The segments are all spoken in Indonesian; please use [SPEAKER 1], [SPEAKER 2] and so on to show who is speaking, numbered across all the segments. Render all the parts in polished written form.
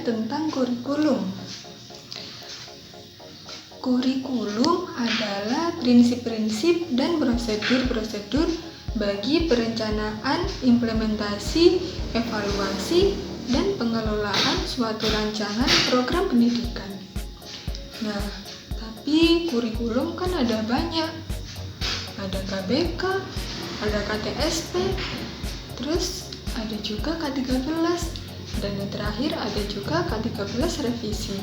[SPEAKER 1] tentang kurikulum. Kurikulum adalah prinsip-prinsip dan prosedur-prosedur bagi perencanaan, implementasi, evaluasi, dan pengelolaan suatu rancangan program pendidikan. Nah, tapi kurikulum kan ada banyak. Ada KBK, ada KTSP, terus ada juga K13, dan yang terakhir ada juga K13 revisi.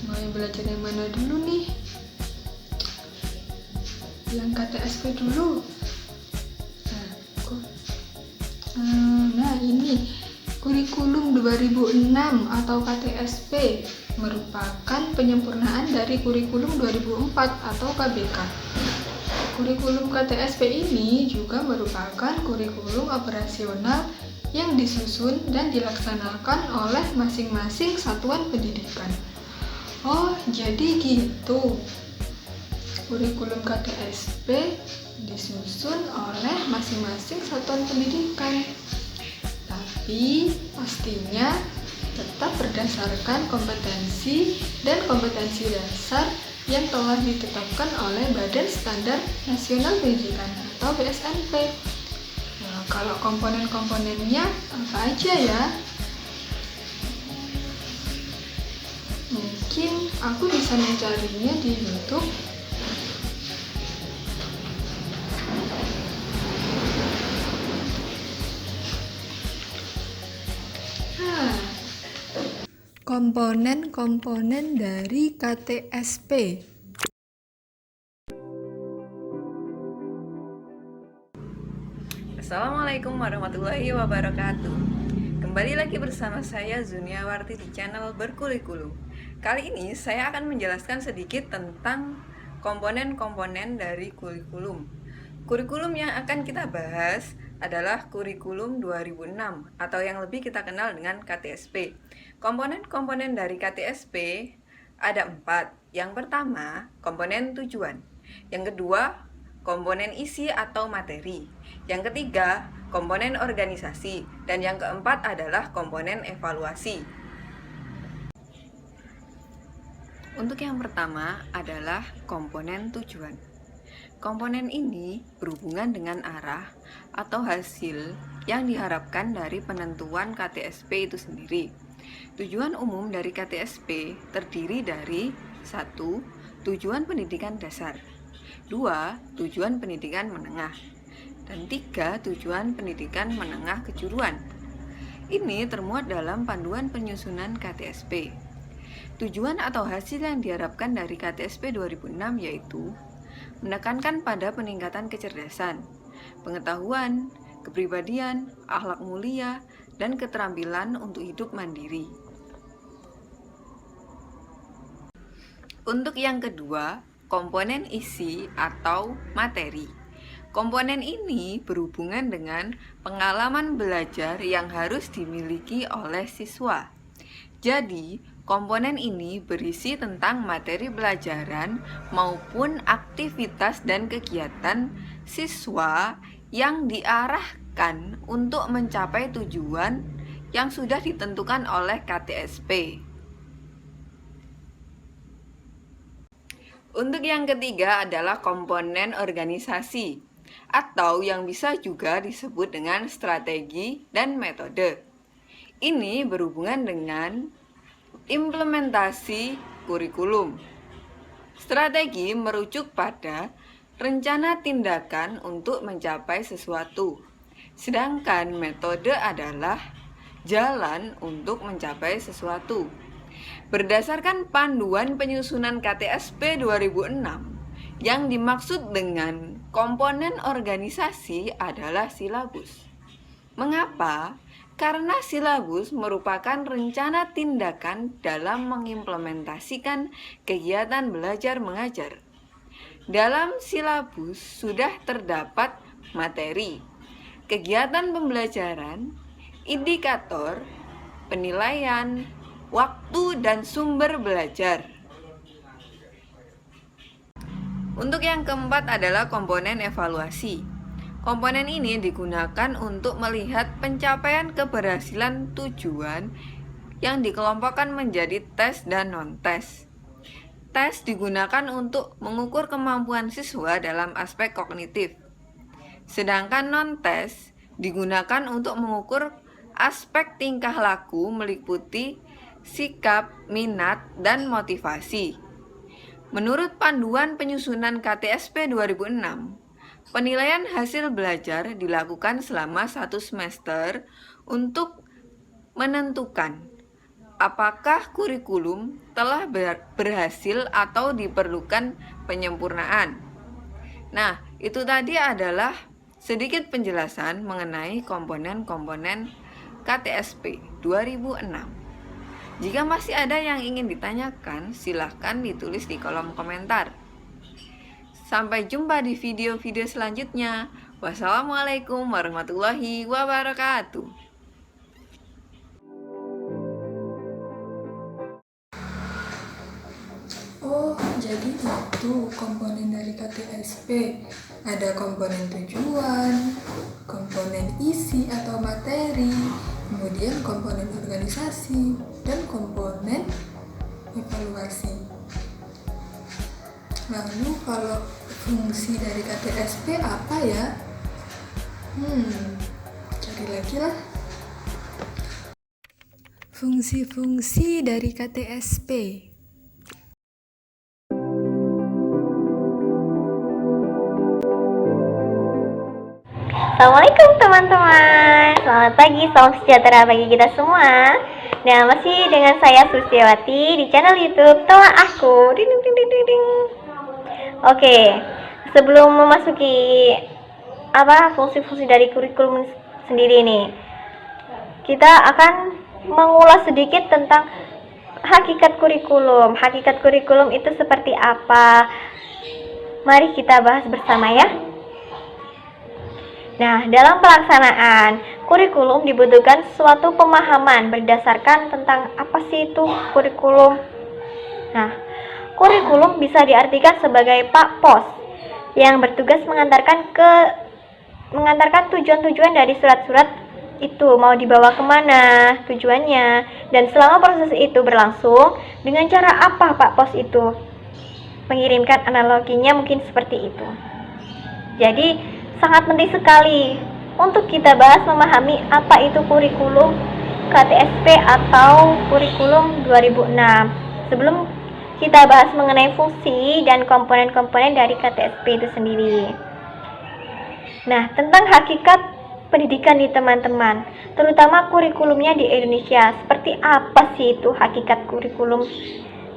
[SPEAKER 1] Mau belajar yang mana dulu nih? Yang KTSP dulu. Nah, ini kurikulum 2006 atau KTSP merupakan penyempurnaan dari kurikulum 2004 atau KBK. Kurikulum KTSP ini juga merupakan kurikulum operasional yang disusun dan dilaksanakan oleh masing-masing satuan pendidikan. Oh, jadi gitu. Kurikulum KTSP disusun oleh masing-masing satuan pendidikan. Tapi pastinya tetap berdasarkan kompetensi dan kompetensi dasar yang telah ditetapkan oleh Badan Standar Nasional Pendidikan atau BSNP. Nah, kalau komponen-komponennya apa aja ya? Mungkin aku bisa mencarinya di YouTube. Komponen-komponen dari KTSP.
[SPEAKER 2] Assalamualaikum warahmatullahi wabarakatuh. Kembali lagi bersama saya Zuniawarti di channel Berkurikulum. Kali ini saya akan menjelaskan sedikit tentang komponen-komponen dari kurikulum. Kurikulum yang akan kita bahas adalah kurikulum 2006 atau yang lebih kita kenal dengan KTSP. Komponen-komponen dari KTSP ada 4. Yang pertama, komponen tujuan. Yang kedua, komponen isi atau materi. Yang ketiga, komponen organisasi. Dan yang keempat adalah komponen evaluasi. Untuk yang pertama adalah komponen tujuan. Komponen ini berhubungan dengan arah atau hasil yang diharapkan dari penentuan KTSP itu sendiri. Tujuan umum dari KTSP terdiri dari 1. Tujuan pendidikan dasar, 2. Tujuan pendidikan menengah, dan 3. Tujuan pendidikan menengah kejuruan. Ini termuat dalam panduan penyusunan KTSP. Tujuan atau hasil yang diharapkan dari KTSP 2006 yaitu menekankan pada peningkatan kecerdasan, pengetahuan, kepribadian, akhlak mulia, dan keterampilan untuk hidup mandiri. Untuk yang kedua, komponen isi atau materi. Komponen ini berhubungan dengan pengalaman belajar yang harus dimiliki oleh siswa. Jadi, komponen ini berisi tentang materi pelajaran maupun aktivitas dan kegiatan siswa yang diarahkan untuk mencapai tujuan yang sudah ditentukan oleh KTSP. Untuk yang ketiga adalah komponen organisasi atau yang bisa juga disebut dengan strategi dan metode. Ini berhubungan dengan implementasi kurikulum. Strategi merujuk pada rencana tindakan untuk mencapai sesuatu, sedangkan metode adalah jalan untuk mencapai sesuatu. Berdasarkan panduan penyusunan KTSP 2006, yang dimaksud dengan komponen organisasi adalah silabus. Mengapa? Karena silabus merupakan rencana tindakan dalam mengimplementasikan kegiatan belajar mengajar. Dalam silabus sudah terdapat materi, kegiatan pembelajaran, indikator, penilaian, waktu, dan sumber belajar. Untuk yang keempat adalah komponen evaluasi. Komponen ini digunakan untuk melihat pencapaian keberhasilan tujuan yang dikelompokkan menjadi tes dan non-tes. Tes digunakan untuk mengukur kemampuan siswa dalam aspek kognitif, sedangkan non-tes digunakan untuk mengukur aspek tingkah laku meliputi sikap, minat, dan motivasi. Menurut panduan penyusunan KTSP 2006, penilaian hasil belajar dilakukan selama 1 semester untuk menentukan apakah kurikulum telah berhasil atau diperlukan penyempurnaan. Nah, itu tadi adalah sedikit penjelasan mengenai komponen-komponen KTSP 2006. Jika masih ada yang ingin ditanyakan, silahkan ditulis di kolom komentar. Sampai jumpa di video-video selanjutnya. Wassalamualaikum warahmatullahi wabarakatuh.
[SPEAKER 1] Oh, jadi itu komponen dari KTSP. Ada komponen tujuan, komponen isi atau materi, kemudian komponen organisasi, dan komponen evaluasi. Lalu kalau fungsi dari KTSP apa ya? Cari lagi lah. Fungsi-fungsi dari KTSP.
[SPEAKER 3] Assalamualaikum teman-teman. Selamat pagi, salam sejahtera bagi kita semua. Nah, masih dengan saya Susiawati di channel YouTube Telah Aku. Ding ding ding ding ding. Oke, sebelum memasuki fungsi-fungsi dari kurikulum sendiri nih, kita akan mengulas sedikit tentang hakikat kurikulum. Hakikat kurikulum itu seperti apa? Mari kita bahas bersama ya. Nah, dalam pelaksanaan kurikulum dibutuhkan suatu pemahaman berdasarkan tentang apa sih itu kurikulum. Nah, kurikulum bisa diartikan sebagai Pak Pos yang bertugas mengantarkan tujuan-tujuan dari surat-surat itu mau dibawa kemana tujuannya, dan selama proses itu berlangsung dengan cara apa Pak Pos itu mengirimkan. Analoginya mungkin seperti itu. Jadi sangat penting sekali untuk kita bahas memahami apa itu kurikulum KTSP atau kurikulum 2006 sebelum kita bahas mengenai fungsi dan komponen-komponen dari KTSP itu sendiri. Nah, tentang hakikat pendidikan nih teman-teman, terutama kurikulumnya di Indonesia, seperti apa sih itu hakikat kurikulum?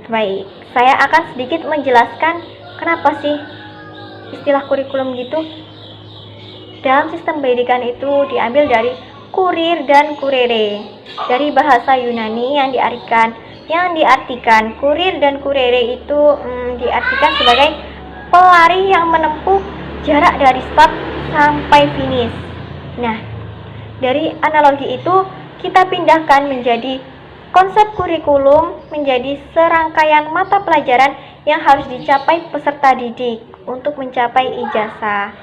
[SPEAKER 3] Baik, saya akan sedikit menjelaskan kenapa sih istilah kurikulum gitu. Dalam sistem pendidikan itu diambil dari kurir dan kurere, dari bahasa Yunani yang diartikan kurir dan kurere itu diartikan sebagai pelari yang menempuh jarak dari start sampai finish. Nah, dari analogi itu kita pindahkan menjadi konsep kurikulum menjadi serangkaian mata pelajaran yang harus dicapai peserta didik untuk mencapai ijazah.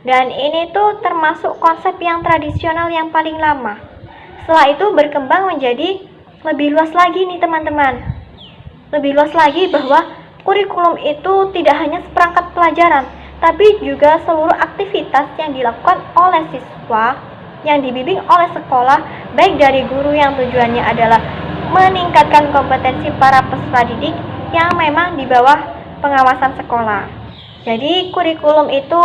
[SPEAKER 3] Dan ini tuh termasuk konsep yang tradisional yang paling lama. Setelah itu berkembang menjadi lebih luas lagi nih teman-teman. Lebih luas lagi bahwa kurikulum itu tidak hanya seperangkat pelajaran, tapi juga seluruh aktivitas yang dilakukan oleh siswa yang dibimbing oleh sekolah, baik dari guru yang tujuannya adalah meningkatkan kompetensi para peserta didik yang memang di bawah pengawasan sekolah. Jadi kurikulum itu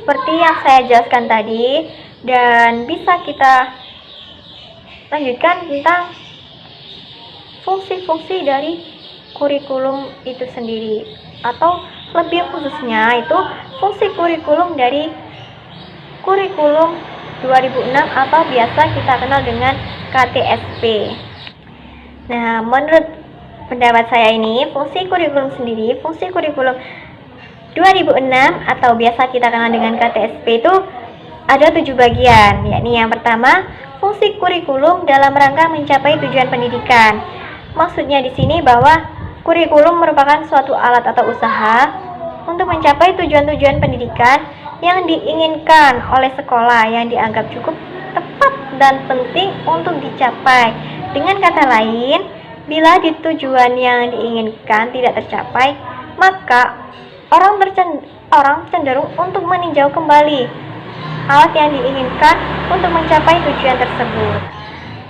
[SPEAKER 3] seperti yang saya jelaskan tadi, dan bisa kita lanjutkan tentang fungsi-fungsi dari kurikulum itu sendiri, atau lebih khususnya itu fungsi kurikulum dari kurikulum 2006 atau biasa kita kenal dengan KTSP. Nah, menurut pendapat saya ini, fungsi kurikulum 2006 atau biasa kita kenal dengan KTSP itu ada 7 bagian, yakni yang pertama, fungsi kurikulum dalam rangka mencapai tujuan pendidikan. Maksudnya di sini bahwa kurikulum merupakan suatu alat atau usaha untuk mencapai tujuan-tujuan pendidikan yang diinginkan oleh sekolah yang dianggap cukup tepat dan penting untuk dicapai. Dengan kata lain, bila tujuan yang diinginkan tidak tercapai, maka orang cenderung untuk meninjau kembali alat yang diinginkan untuk mencapai tujuan tersebut.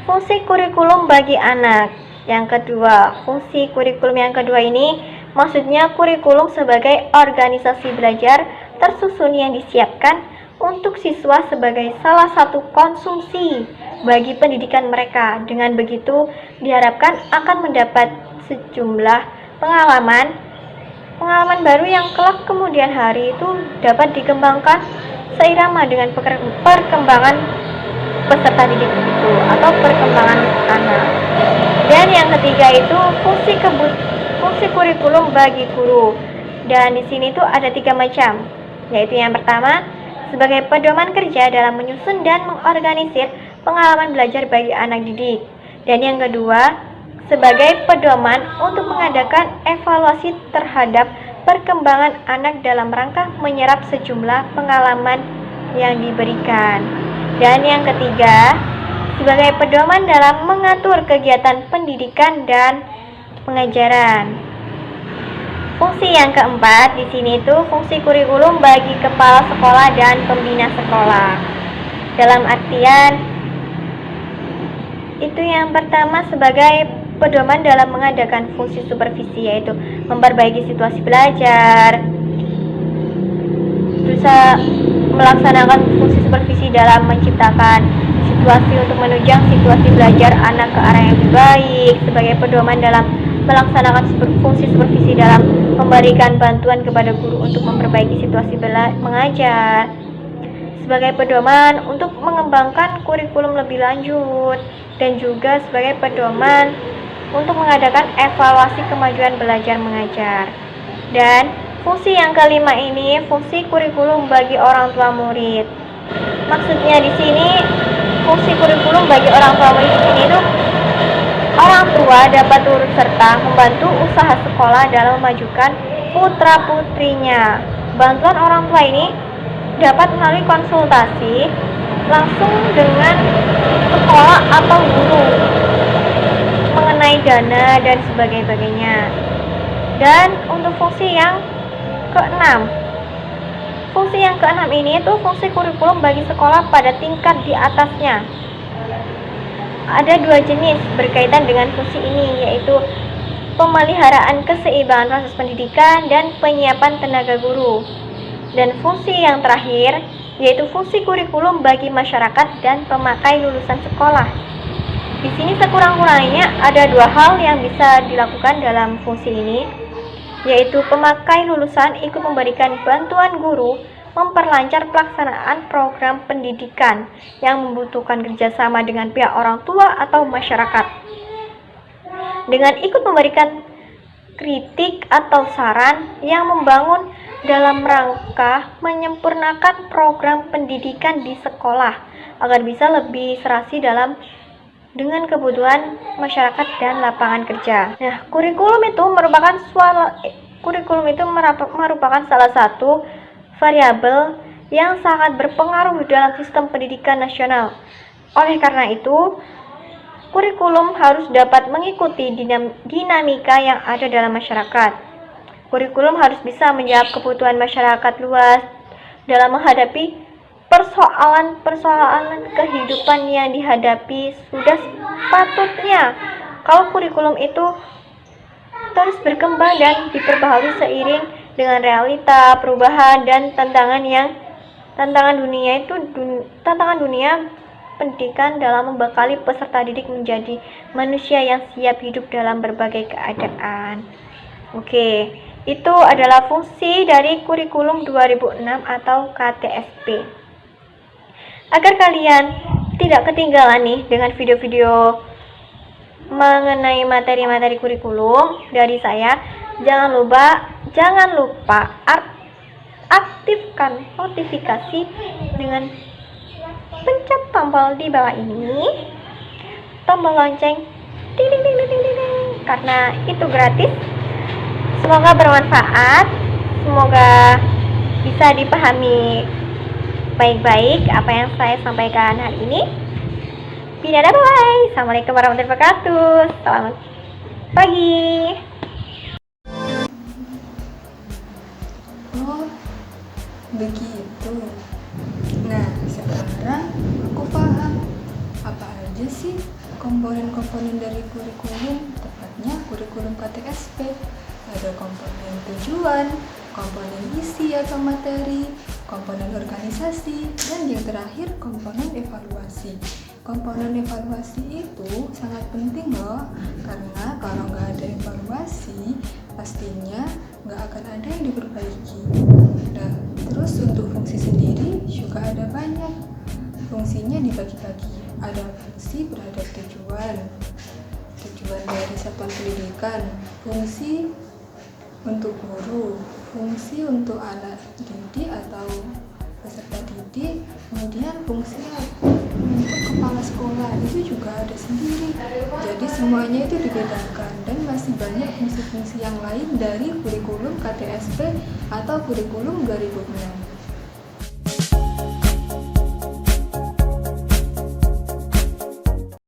[SPEAKER 3] Fungsi kurikulum bagi anak. Yang kedua, fungsi kurikulum yang kedua ini maksudnya kurikulum sebagai organisasi belajar tersusun yang disiapkan untuk siswa sebagai salah satu konsumsi bagi pendidikan mereka. Dengan begitu, diharapkan akan mendapat sejumlah pengalaman baru yang kelak kemudian hari itu dapat dikembangkan seirama dengan perkembangan peserta didik itu atau perkembangan anak. Dan yang ketiga itu fungsi kurikulum bagi guru. Dan di sini tuh ada 3 macam, yaitu yang pertama sebagai pedoman kerja dalam menyusun dan mengorganisir pengalaman belajar bagi anak didik. Dan yang kedua sebagai pedoman untuk mengadakan evaluasi terhadap perkembangan anak dalam rangka menyerap sejumlah pengalaman yang diberikan. Dan yang ketiga sebagai pedoman dalam mengatur kegiatan pendidikan dan pengajaran. Fungsi yang keempat di sini itu fungsi kurikulum bagi kepala sekolah dan pembina sekolah. Dalam artian itu yang pertama sebagai pedoman dalam mengadakan fungsi supervisi, yaitu memperbaiki situasi belajar, berusaha melaksanakan fungsi supervisi dalam menciptakan situasi untuk menunjang situasi belajar anak ke arah yang lebih baik, sebagai pedoman dalam melaksanakan fungsi supervisi dalam memberikan bantuan kepada guru untuk memperbaiki situasi mengajar, sebagai pedoman untuk mengembangkan kurikulum lebih lanjut, dan juga sebagai pedoman untuk mengadakan evaluasi kemajuan belajar mengajar. Dan fungsi yang kelima ini fungsi kurikulum bagi orang tua murid. Maksudnya di sini fungsi kurikulum bagi orang tua murid di sini itu orang tua dapat turut serta membantu usaha sekolah dalam memajukan putra-putrinya. Bantuan orang tua ini dapat melalui konsultasi langsung dengan sekolah atau guru mengenai dana dan sebagainya. Dan untuk fungsi yang keenam, fungsi yang keenam ini itu fungsi kurikulum bagi sekolah pada tingkat di atasnya. Ada 2 jenis berkaitan dengan fungsi ini, yaitu pemeliharaan keseimbangan proses pendidikan dan penyiapan tenaga guru. Dan fungsi yang terakhir yaitu fungsi kurikulum bagi masyarakat dan pemakai lulusan sekolah. Di sini sekurang-kurangnya ada 2 hal yang bisa dilakukan dalam fungsi ini, yaitu pemakai lulusan ikut memberikan bantuan guru memperlancar pelaksanaan program pendidikan yang membutuhkan kerjasama dengan pihak orang tua atau masyarakat. Dengan ikut memberikan kritik atau saran yang membangun dalam rangka menyempurnakan program pendidikan di sekolah agar bisa lebih serasi dengan kebutuhan masyarakat dan lapangan kerja. Nah, kurikulum itu merupakan salah satu variabel yang sangat berpengaruh dalam sistem pendidikan nasional. Oleh karena itu, kurikulum harus dapat mengikuti dinamika yang ada dalam masyarakat. Kurikulum harus bisa menjawab kebutuhan masyarakat luas dalam menghadapi persoalan kehidupan yang dihadapi. Sudah sepatutnya kalau kurikulum itu terus berkembang dan diperbaharui seiring dengan realita, perubahan, dan tantangan dunia pendidikan dalam membekali peserta didik menjadi manusia yang siap hidup dalam berbagai keadaan. Oke, itu adalah fungsi dari kurikulum 2006 atau KTSP. Agar kalian tidak ketinggalan nih dengan video-video mengenai materi-materi kurikulum dari saya, jangan lupa aktifkan notifikasi dengan pencet tombol di bawah ini, tombol lonceng, ding ding ding ding ding ding, karena itu gratis. Semoga bermanfaat. Semoga bisa dipahami baik-baik apa yang saya sampaikan hari ini. Dadah, bye. Assalamualaikum warahmatullahi wabarakatuh. Selamat pagi.
[SPEAKER 1] Oh, begitu. Nah, sekarang aku paham apa aja sih komponen-komponen dari kurikulum, tepatnya kurikulum KTSP. Ada komponen tujuan, komponen isi atau materi, komponen organisasi, dan yang terakhir komponen evaluasi. Komponen evaluasi itu sangat penting loh, karena kalau nggak ada evaluasi, pastinya nggak akan ada yang diperbaiki. Nah, terus untuk fungsi sendiri juga ada banyak. Fungsinya dibagi-bagi. Ada fungsi terhadap tujuan dari satuan pendidikan, fungsi untuk guru, fungsi untuk anak didik atau peserta didik, kemudian fungsi untuk kepala sekolah itu juga ada sendiri. Jadi semuanya itu dibedakan dan masih banyak fungsi-fungsi yang lain dari kurikulum KTSP atau kurikulum 2006.